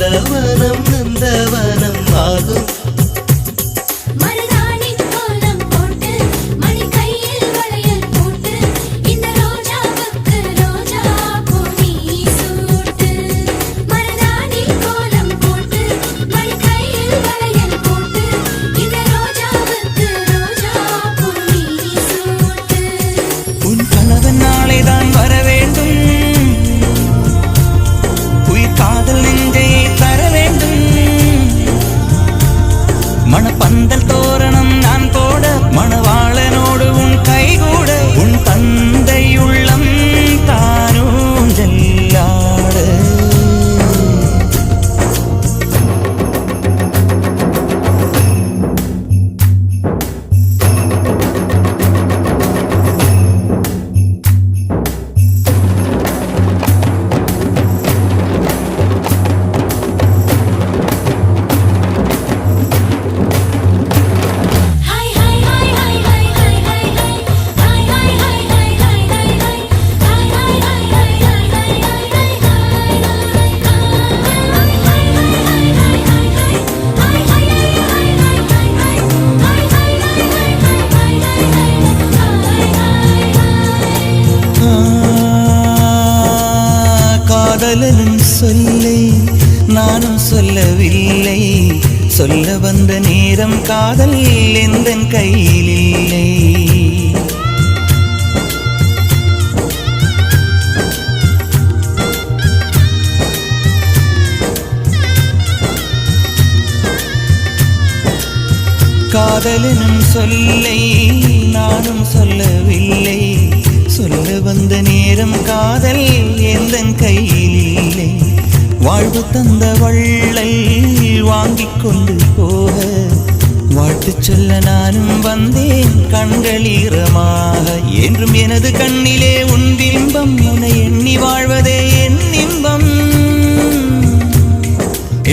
நந்தவனம் நந்தவனம் ஆகும். மணப்பந்தல் தோரணம் நான் போட மணவாளனோடு உன் கைகூட உன் தந்தை உள்ளம் தானும் ஜல்லாட. காதலனும் சொல்லை நானும் சொல்லவில்லை, சொல்ல வந்த நேரம் காதல் எந்தன் கையில் இல்லை. காதலனும் சொல்லை நானும் சொல்லவில்லை, சொல்ல வந்த நேரம் காதல் எந்தன் கையில் இல்லை. வாழ்வு தந்த வள்ளல் வாங்கிக் கொண்டு போக வாழ்த்து சொல்ல நானும் வந்தேன் கண்களீரமாக. என்றும் எனது கண்ணிலே உன் பிம்பம், உன்னை எண்ணி வாழ்வதே என் இன்பம்.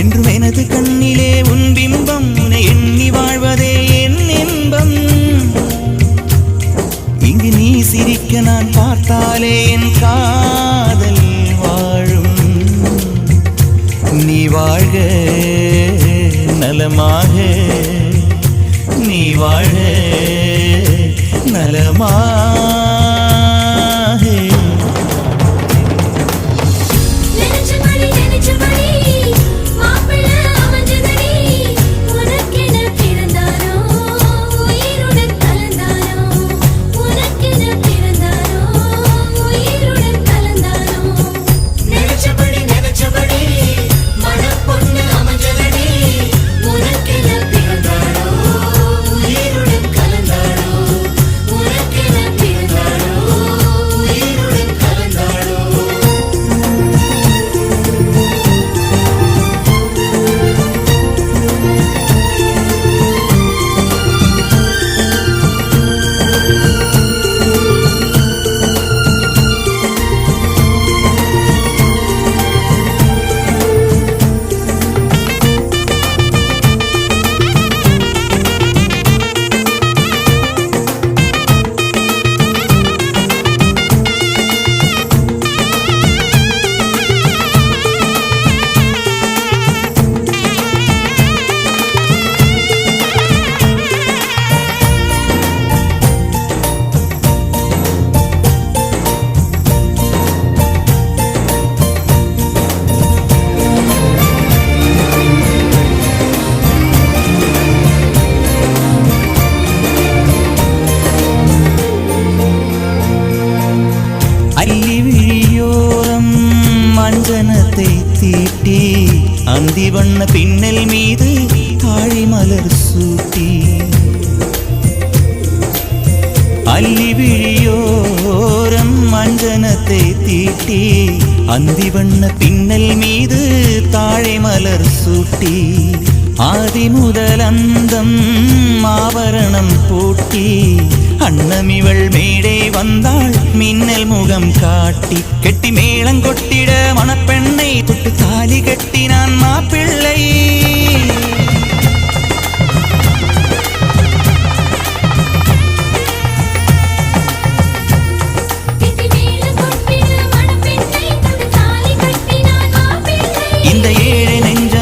என்றும் எனது கண்ணிலே உன் பிம்பம், உன்னை எண்ணி வாழ்வதே என் இன்பம். இங்கு நீ சிரிக்க நான் பார்த்தாலே என் காதல் வாழும். நீ வாழ்க நலமாக, நீ வாழ்க நலமாக. அஞ்சனத்தை தீட்டி அந்தி வண்ண பின்னல் மீது ஆழி மலர் சூட்டி அல்லி விழியோரம் அஞ்சனத்தை தீட்டி அந்தி வண்ண பின்னல் மீது தாழை மலர் சூட்டி ஆதி முதல் அந்தம் ஆபரணம் பூட்டி அன்னமிவள் மேடை வந்தாள் மின்னல் முகம் காட்டி கெட்டி மேளங்கொட்டிட மணப்பெண்ணை தொட்டு தாலி கட்டினான் மாப்பிள்ளை. இந்த ஏழை நெஞ்ச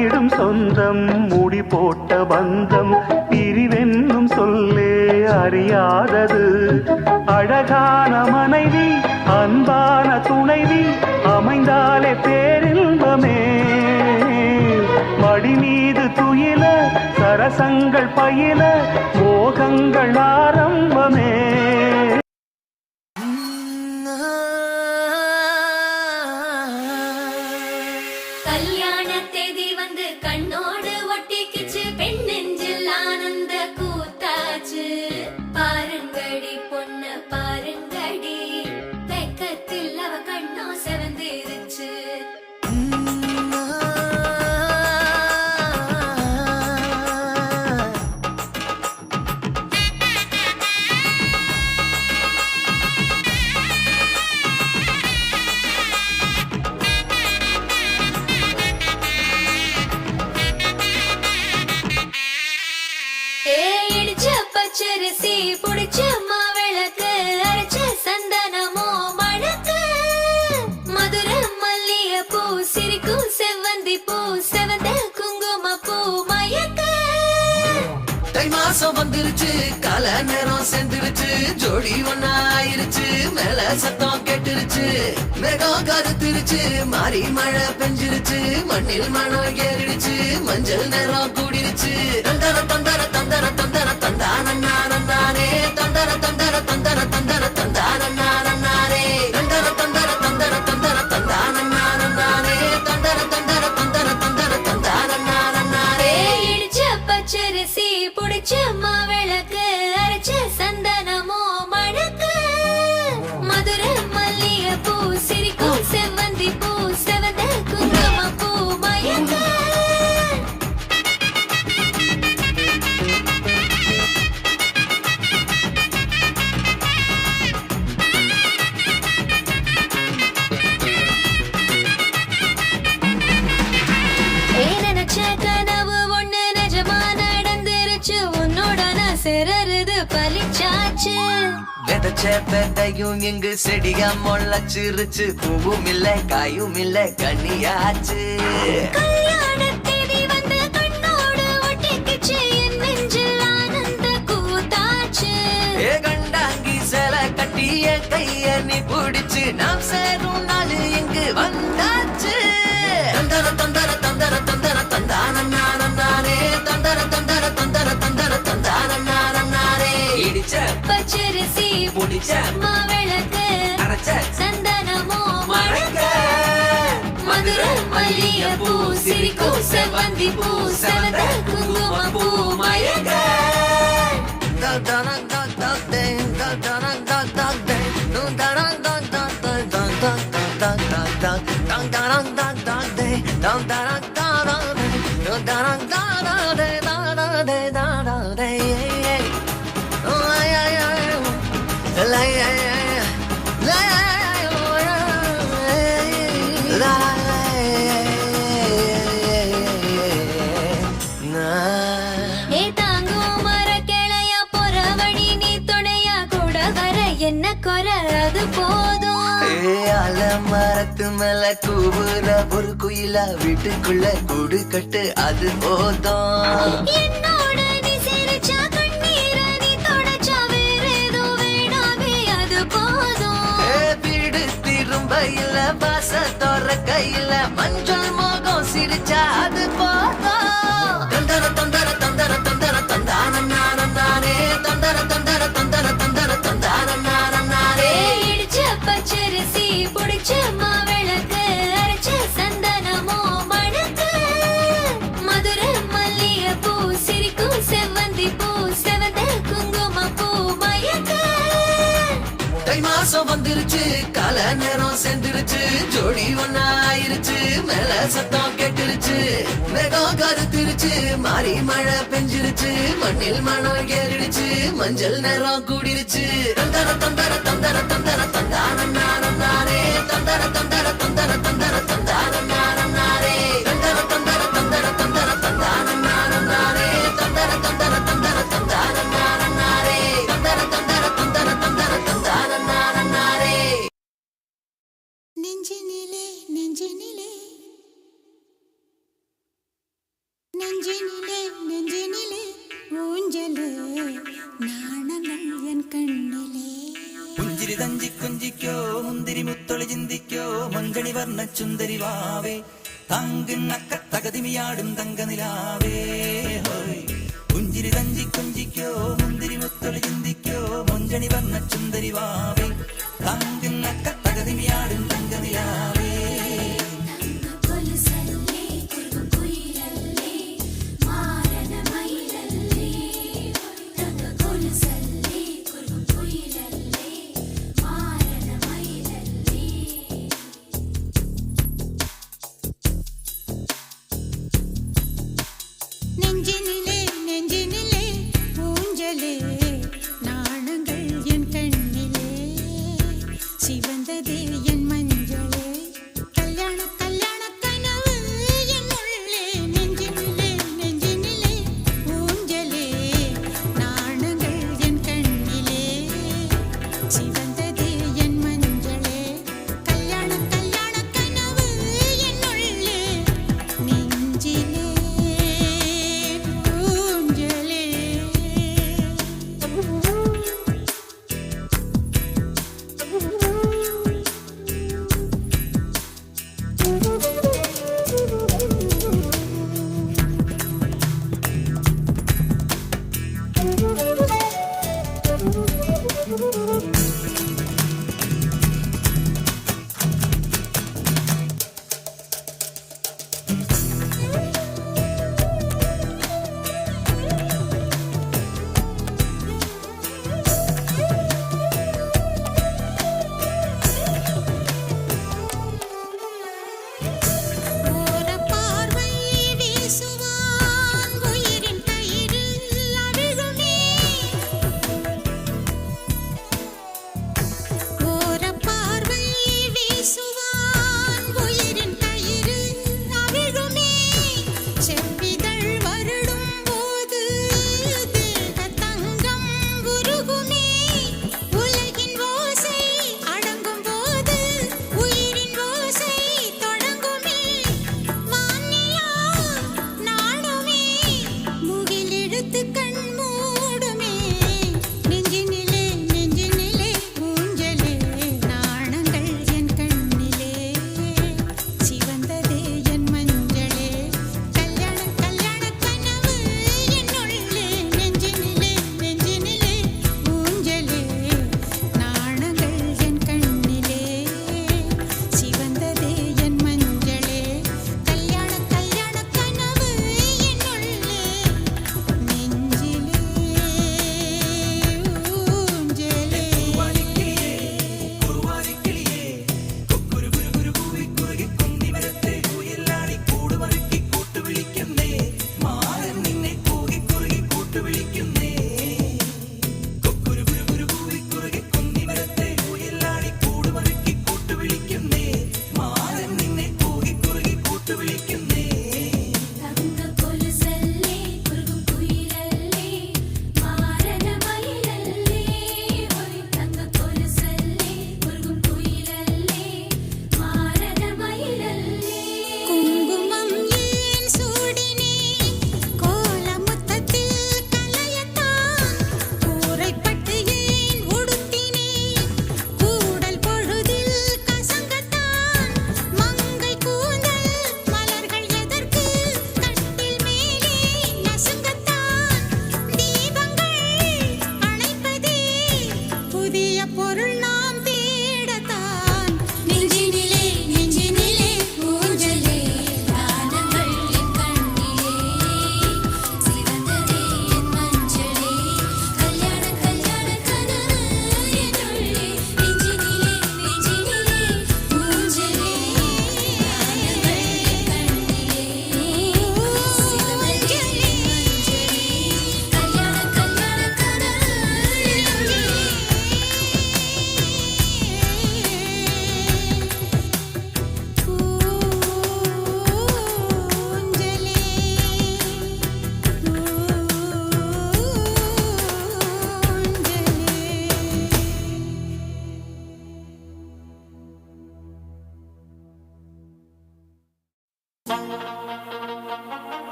வாழிடும் சொந்தம் முடி போட்ட பந்தம் பிரிவென்னும் சொல்லே அறியாதது. அழகான மனைவி அன்பான துணைவி அமைந்தாலே பேரின்பமே. மடி மீது துயில சரசங்கள் பயில மோகங்கள் ஆரம்பமே. பச்சரிசி புடிச்ச மாவிளக்கு அரைச்ச சந்தனமோ மணக்கு. மதுர மல்லிய பூ சிரிக்கும் செவ்வந்தி பூ செவந்த குங்கும பூ மயக்க. தை மாசம் வந்துருச்சு கால நேரம் சேர்ந்துருச்சு ஜோடி ஒன்னா ஆயிருச்சு மேல சத்தம் கேட்டுருச்சு மேகம் கருத்துருச்சு மாறி மழை பெஞ்சிருச்சு மண்ணில் மனம் ஏறிடுச்சு மஞ்சள் நேரம் கூடிருச்சு. தந்தர தந்தர தந்தர தந்தர தந்தானே தந்தர தந்தர தந்தர தந்தர தந்தானே தந்தர தந்தர தந்தர தந்தர தந்தானே தந்தர தந்தர தந்தர தந்தர தந்தானே. இடிச்ச பச்சரிசி புடிச்ச மாவிளக்கு அரைச்ச சந்தனமோ மணக்கு. மதுர மல்லிய பூ சிரிக்கும் செவ்வந்தி பூ செவந்த குங்கும பூ மயக்க. கனவு ஒண்ணு நிஜமா நடந்துருச்சு உன்னோட சிறருது பலிச்சாச்சு. விதைச்ச விதையும் இங்கு செடியா முளைச்சிருச்சு பூவும் இல்ல காயும் இல்ல கனியாச்சு. கல்யாண தேதி வந்து கண்ணோடு ஒட்டிக்கிச்சு என் நெஞ்சில் ஆனந்த கூத்தாச்சு. ஏ கண்டாங்கி சில கட்டிய கைய நீ பிடிச்சு நாம் சேரும் நாள் இங்கு வந்தாச்சு. தந்தர தந்தர தந்தர தந்தர தந்தானே தந்தர தந்தர தந்தர தந்தர தந்தானே. இடிச்ச பச்சரிசி புடிச்ச மாவிளக்கு அரைச்ச சந்தனமோ மணக்க. மதுர மல்லிய பூ சிரிக்கும் செவ்வந்தி பூ செவந்த குங்கும பூ மயக்க. என்ன குறை அது போதும். மரத்து மேல கூவுற ஒரு குயிலா வீட்டுக்குள்ள கூடு கட்டு அது போதும். என்னோட நீ சிரிச்சா கண்ணீர நீ தொடச்சா வேற ஏதோ வேணாமே அது போதும். வீடு திரும்ப இல்ல பாச தோற கையில மஞ்சள் மோகம் சிரிச்சா அது போதும். தந்தர தந்தர தந்தர தந்தர தந்தானே தந்தர தந்தர தந்தர தந்தர தந்தானே. இடிச்ச பச்சரிசி புடிச்ச மாவிளக்கு அரைச்ச சந்தனமோ மணக்கு. மதுர மல்லிய பூ சிரிக்கும் செவ்வந்தி பூ செவந்த குங்கும பூ மயக்க. தை மாசம் வந்துருச்சு கால நேரம் சேர்ந்துருச்சு ஜோடி ஒன்னா ஆயிருச்சு மேல சத்தம் கேட்டுருச்சு மேகம் கருத்துருச்சு மாறி மழை பெஞ்சிருச்சு மண்ணில் மனம் ஏறிடுச்சு மஞ்சள் நேரம் கூடிருச்சு. தந்தர தந்தர தந்தர தந்தர தந்தானே தந்தர தந்தர தந்தர தந்தர தந்தானே தந்தர தந்தர தந்தர தந்தர தந்தானே தந்தர தந்தர தந்தர தந்தானே தந்தர தந்தர தந்தர தந்தர தந்தானே. நெஞ்சினிலே நெஞ்சினிலே പുഞ്ചിരി തഞ്ചി കുഞ്ചിക്കോ മുന്തിരി മുത്തൊളി ചിന്തിക്കോ മഞ്ചണി വർണ്ണ ചുന്ദരി വാവേ തങ്കിണ്ണക്ക തകതിമിയാടും തങ്കനിലാവേ ഹോയ് പുഞ്ചിരി തഞ്ചി കുഞ്ചിക്കോ മുന്തിരി മുത്തൊളി ചിന്തിക്കോ മഞ്ചണി വർണ്ണ ചുന്ദരി വാവേ തങ്കിണ്ണക്ക തകതിമിയാടും തങ്കനിലാവേ கொலுசல்லே குறுகு குயிலல்லே மாரண மயிலல்லே தங்க கொலுசல்லே குறுகு குயிலல்லே மாரண மயிலல்லே நெஞ்சினிலே நெஞ்சினிலே ஊஞ்சலே நாணங்கள் என் கண்ணிலே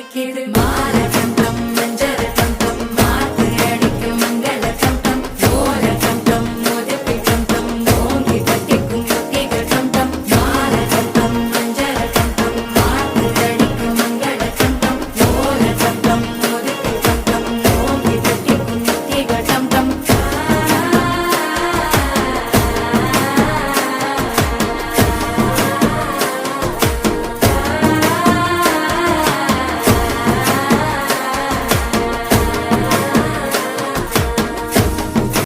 அழைக்குது